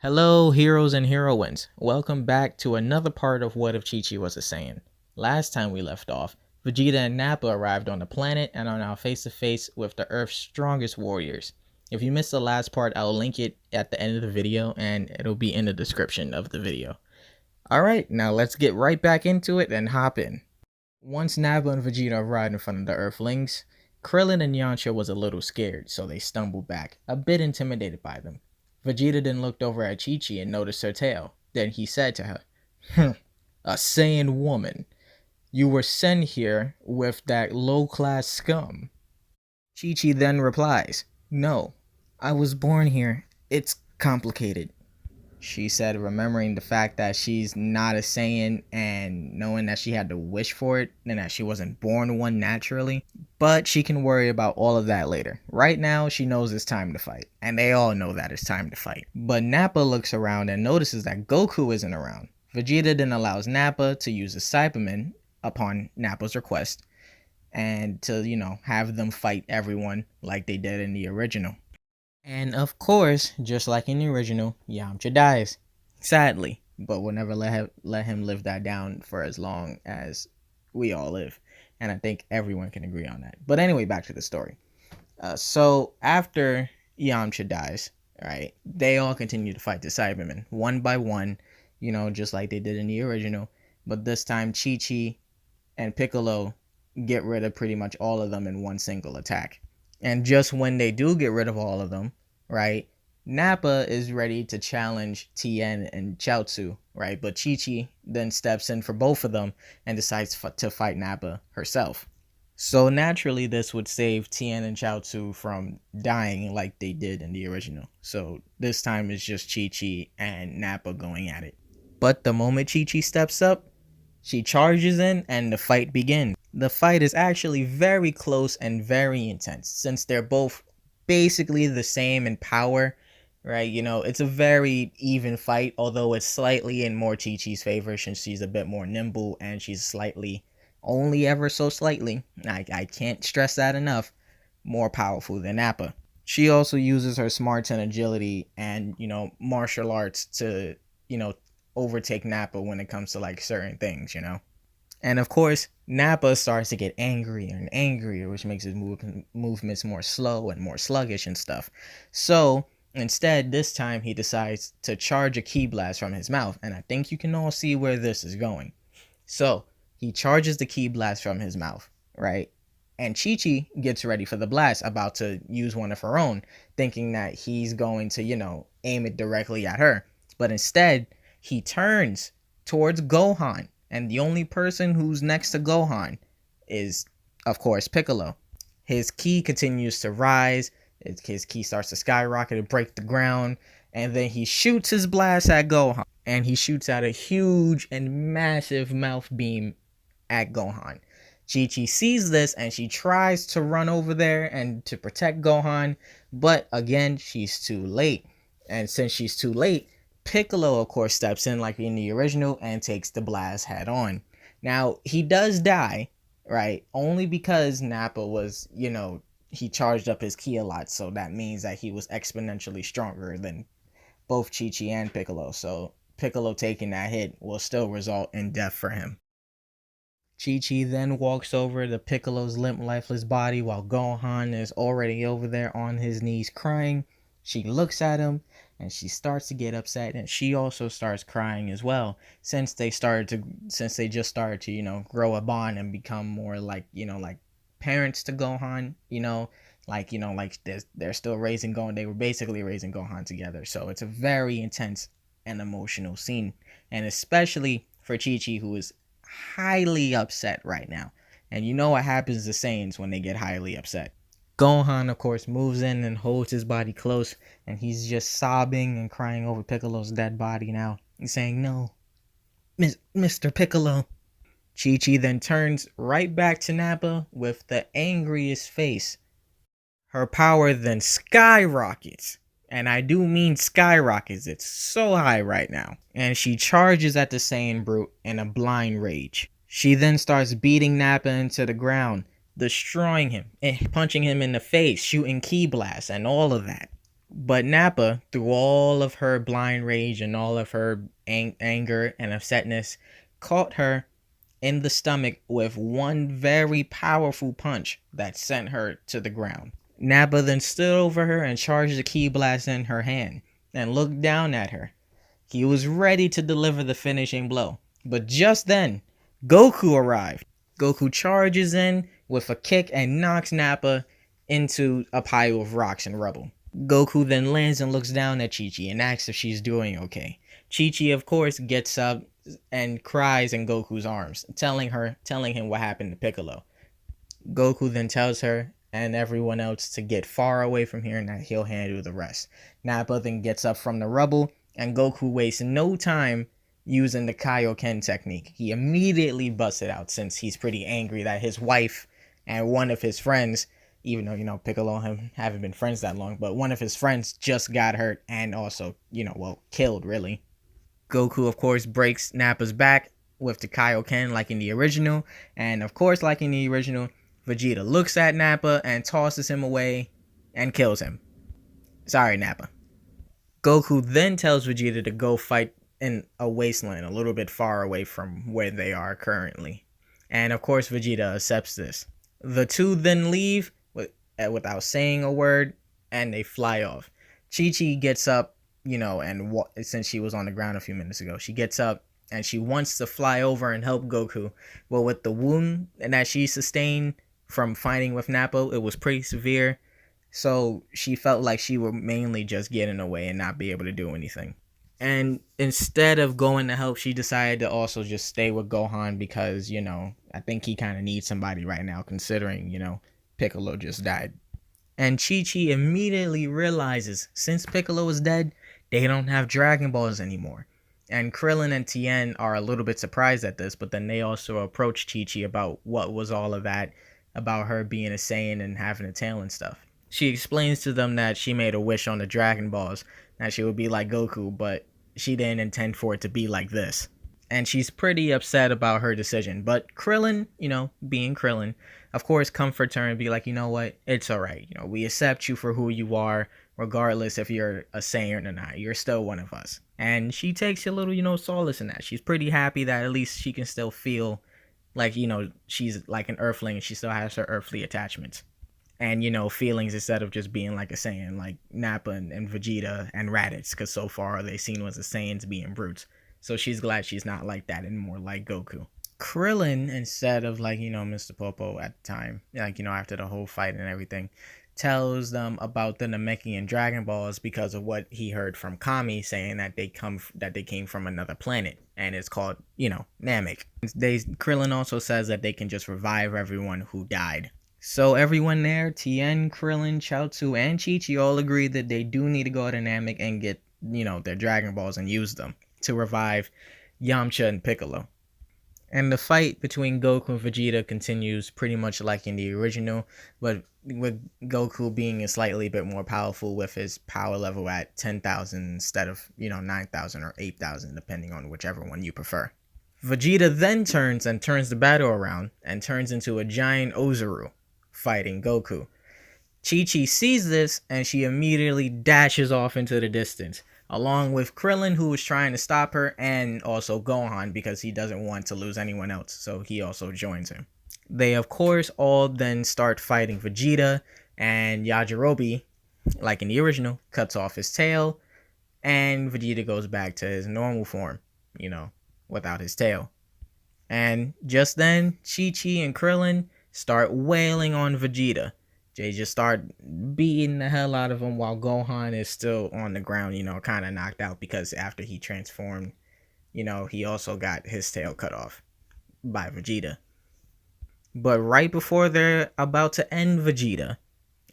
Hello, heroes and heroines. Welcome back to another part of What If Chi-Chi Was a Saiyan. Last time we left off, Vegeta and Nappa arrived on the planet and are now face to face with the Earth's strongest warriors. If you missed the last part, I'll link it at the end of the video and it'll be in the description of the video. Alright, now let's get right back into it and hop in. Once Nappa and Vegeta arrived in front of the Earthlings, Krillin and Yamcha was a little scared, so they stumbled back, a bit intimidated by them. Vegeta then looked over at Chi-Chi and noticed her tail. Then he said to her, "A Saiyan woman. You were sent here with that low-class scum." Chi-Chi then replies, "No, I was born here. It's complicated," she said, remembering the fact that she's not a Saiyan and knowing that she had to wish for it and that she wasn't born one naturally. But she can worry about all of that later. Right now, she knows it's time to fight, and they all know that it's time to fight. But Nappa looks around and notices that Goku isn't around. Vegeta then allows Nappa to use the Cybermen upon Nappa's request and to, have them fight everyone like they did in the original. And of course, just like in the original, Yamcha dies. Sadly, but we'll never let him live that down for as long as we all live. And I think everyone can agree on that. But anyway, back to the story. So after Yamcha dies, right, they all continue to fight the Cybermen one by one, just like they did in the original. But this time, Chi-Chi and Piccolo get rid of pretty much all of them in one single attack. And just when they do get rid of all of them, right, Nappa is ready to challenge Tien and Chaozu, right? But Chi-Chi then steps in for both of them and decides to fight Nappa herself. So naturally, this would save Tien and Chaozu from dying like they did in the original. So this time it's just Chi-Chi and Nappa going at it. But the moment Chi-Chi steps up, she charges in and the fight begins. The fight is actually very close and very intense since they're both basically the same in power, right? It's a very even fight, although it's slightly in more Chi-Chi's favor since she's a bit more nimble and she's slightly, only ever so slightly, I can't stress that enough, more powerful than Nappa. She also uses her smarts and agility and, martial arts to, overtake Nappa when it comes to like certain things, And of course, Nappa starts to get angrier and angrier, which makes his movements more slow and more sluggish and stuff. So instead, this time he decides to charge a ki blast from his mouth. And I think you can all see where this is going. So he charges the ki blast from his mouth, right? And Chi-Chi gets ready for the blast, about to use one of her own, thinking that he's going to, aim it directly at her. But instead, he turns towards Gohan. And the only person who's next to Gohan is, of course, Piccolo. His ki continues to rise. His ki starts to skyrocket and break the ground. And then he shoots his blast at Gohan. And he shoots out a huge and massive mouth beam at Gohan. Chi-Chi sees this and she tries to run over there and to protect Gohan. But again, she's too late. And since she's too late, Piccolo, of course, steps in like in the original and takes the blast head on. Now, he does die, right? Only because Nappa was, he charged up his ki a lot. So that means that he was exponentially stronger than both Chi-Chi and Piccolo. So Piccolo taking that hit will still result in death for him. Chi-Chi then walks over to Piccolo's limp, lifeless body while Gohan is already over there on his knees crying. She looks at him and she starts to get upset, and she also starts crying as well since they just started to grow a bond and become more like like parents to Gohan, they're still raising Gohan. They were basically raising Gohan together. So it's a very intense and emotional scene, and especially for Chi-Chi, who is highly upset right now. And you know what happens to Saiyans when they get highly upset. Gohan, of course, moves in and holds his body close, and he's just sobbing and crying over Piccolo's dead body now. He's saying, "No, Mr. Piccolo." Chi-Chi then turns right back to Nappa with the angriest face. Her power then skyrockets. And I do mean skyrockets. It's so high right now. And she charges at the Saiyan brute in a blind rage. She then starts beating Nappa into the ground, destroying him, and punching him in the face, shooting ki blasts, and all of that. But Nappa, through all of her blind rage and all of her anger and upsetness, caught her in the stomach with one very powerful punch that sent her to the ground. Nappa then stood over her and charged the ki blast in her hand and looked down at her. He was ready to deliver the finishing blow. But just then, Goku arrived. Goku charges in with a kick and knocks Nappa into a pile of rocks and rubble. Goku then lands and looks down at Chi-Chi and asks if she's doing okay. Chi-Chi, of course, gets up and cries in Goku's arms, telling him what happened to Piccolo. Goku then tells her and everyone else to get far away from here and that he'll handle the rest. Nappa then gets up from the rubble, and Goku wastes no time using the Kaioken technique. He immediately busts it out since he's pretty angry that his wife and one of his friends, even though, Piccolo and him haven't been friends that long, but one of his friends just got hurt and also, killed, really. Goku, of course, breaks Nappa's back with the Kaioken like in the original, and of course, like in the original, Vegeta looks at Nappa and tosses him away and kills him. Sorry, Nappa. Goku then tells Vegeta to go fight in a wasteland a little bit far away from where they are currently. And of course, Vegeta accepts this. The two then leave without saying a word, and they fly off. Chi-Chi gets up, and since she was on the ground a few minutes ago, she gets up and she wants to fly over and help Goku. Well, with the wound that she sustained from fighting with Nappa, it was pretty severe. So she felt like she would mainly just get in the way and not be able to do anything. And instead of going to help, she decided to also just stay with Gohan because, I think he kind of needs somebody right now considering, Piccolo just died. And Chi-Chi immediately realizes since Piccolo is dead, they don't have Dragon Balls anymore. And Krillin and Tien are a little bit surprised at this, but then they also approach Chi-Chi about what was all of that, about her being a Saiyan and having a tail and stuff. She explains to them that she made a wish on the Dragon Balls, that she would be like Goku, but she didn't intend for it to be like this. And she's pretty upset about her decision. But Krillin, being Krillin, of course, comforts her and be like, you know what, it's alright. We accept you for who you are, regardless if you're a Saiyan or not. You're still one of us. And she takes a little, solace in that. She's pretty happy that at least she can still feel like, she's like an Earthling and she still has her earthly attachments. And, feelings instead of just being like a Saiyan, like Nappa and Vegeta and Raditz, because so far they seen was the Saiyans being brutes. So she's glad she's not like that and more like Goku. Krillin, instead of like, Mr. Popo at the time, like, after the whole fight and everything, tells them about the Namekian Dragon Balls because of what he heard from Kami saying that they came from another planet and it's called, Namek. Krillin also says that they can just revive everyone who died. So everyone there, Tien, Krillin, Chaozu, and Chi-Chi all agree that they do need to go to Namek and get, their Dragon Balls and use them to revive Yamcha and Piccolo. And the fight between Goku and Vegeta continues pretty much like in the original, but with Goku being slightly bit more powerful with his power level at 10,000 instead of, 9,000 or 8,000, depending on whichever one you prefer. Vegeta then turns the battle around and turns into a giant Ozaru, fighting Goku. Chi-Chi sees this and she immediately dashes off into the distance, along with Krillin, who is trying to stop her, and also Gohan because he doesn't want to lose anyone else, so he also joins him. They of course all then start fighting Vegeta, and Yajirobe, like in the original, cuts off his tail, and Vegeta goes back to his normal form, without his tail. And just then, Chi-Chi and Krillin start wailing on Vegeta. They just start beating the hell out of him while Gohan is still on the ground, kind of knocked out because after he transformed, he also got his tail cut off by Vegeta. But right before they're about to end Vegeta,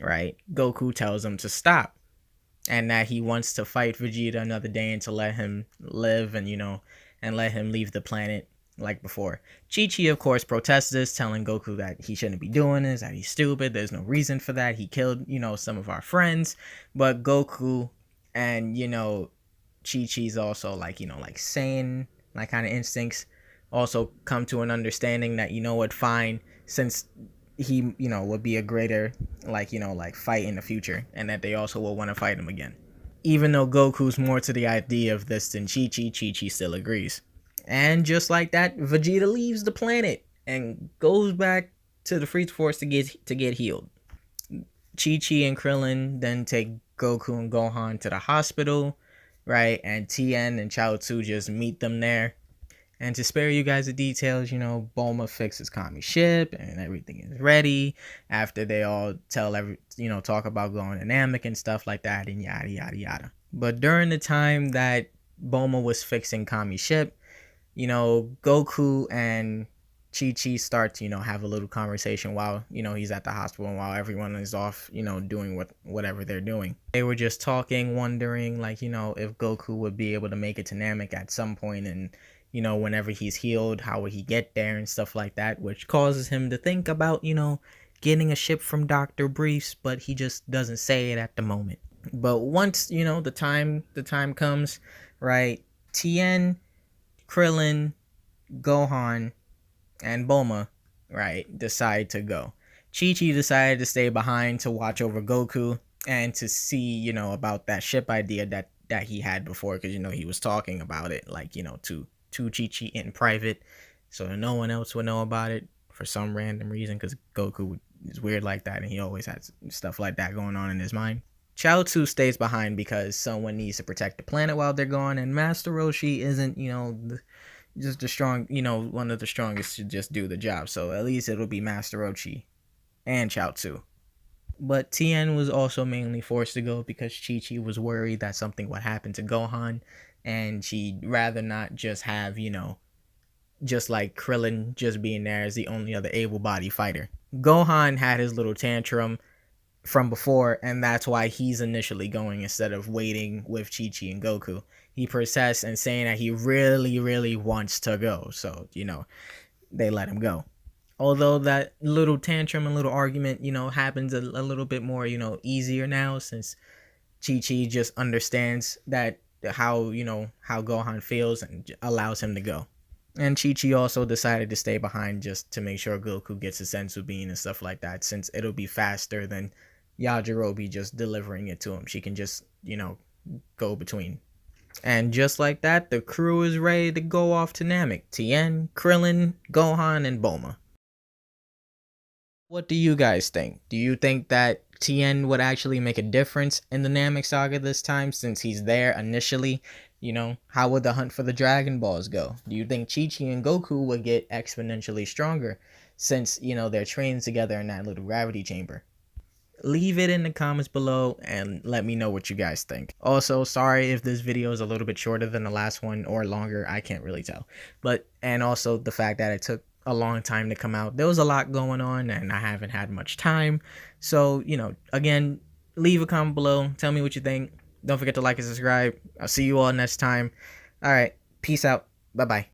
right, Goku tells him to stop and that he wants to fight Vegeta another day and to let him live and, and let him leave the planet like before. Chi-Chi, of course, protests this, telling Goku that he shouldn't be doing this, that he's stupid, there's no reason for that, he killed, some of our friends. But Goku and, Chi-Chi's also like, like Saiyan, like kind of instincts, also come to an understanding that, fine, since, he, would be a greater, like fight in the future, and that they also will want to fight him again. Even though Goku's more to the idea of this than Chi Chi still agrees. And just like that, Vegeta leaves the planet and goes back to the Freeze Force to get healed. Chi Chi and Krillin then take Goku and Gohan to the hospital, right? And Tien and Chaozu just meet them there. And to spare you guys the details, Bulma fixes Kami's ship and everything is ready after they all talk about going to Namek and stuff like that and yada, yada, yada. But during the time that Bulma was fixing Kami's ship, Goku and Chi start to, have a little conversation while, he's at the hospital and while everyone is off, doing whatever they're doing. They were just talking, wondering, like, if Goku would be able to make it to Namek at some point and, whenever he's healed, how would he get there and stuff like that, which causes him to think about, getting a ship from Dr. Briefs, but he just doesn't say it at the moment. But once, the time comes, right, Tien, Krillin, Gohan, and Bulma, right, decide to go. Chi-Chi decided to stay behind to watch over Goku and to see, about that ship idea that he had before, because, he was talking about it, like, to Chi-Chi in private, so no one else would know about it for some random reason, because Goku is weird like that, and he always has stuff like that going on in his mind. Chaozu stays behind because someone needs to protect the planet while they're gone, and Master Roshi isn't, just the strong, one of the strongest to just do the job. So at least it'll be Master Roshi and Chaozu. But Tien was also mainly forced to go because Chi-Chi was worried that something would happen to Gohan, and she'd rather not just have, just like Krillin just being there as the only other able-bodied fighter. Gohan had his little tantrum from before, and that's why he's initially going instead of waiting with Chi-Chi and Goku. He persists and saying that he really, really wants to go, so, they let him go. Although that little tantrum and little argument, happens a little bit more, easier now, since Chi-Chi just understands that how Gohan feels and allows him to go. And Chi-Chi also decided to stay behind just to make sure Goku gets a senzu bean and stuff like that, since it'll be faster than Yajirobe just delivering it to him. She can just, go between. And just like that, the crew is ready to go off to Namek. Tien, Krillin, Gohan, and Bulma. What do you guys think? Do you think that Tien would actually make a difference in the Namek Saga this time, since he's there initially? How would the hunt for the Dragon Balls go? Do you think Chi-Chi and Goku would get exponentially stronger since, they're trained together in that little gravity chamber? Leave it in the comments below and let me know what you guys think. Also, sorry if this video is a little bit shorter than the last one or longer, I can't really tell. And also the fact that it took a long time to come out. There was a lot going on and I haven't had much time. So, again, leave a comment below. Tell me what you think. Don't forget to like and subscribe. I'll see you all next time. All right. Peace out. Bye-bye.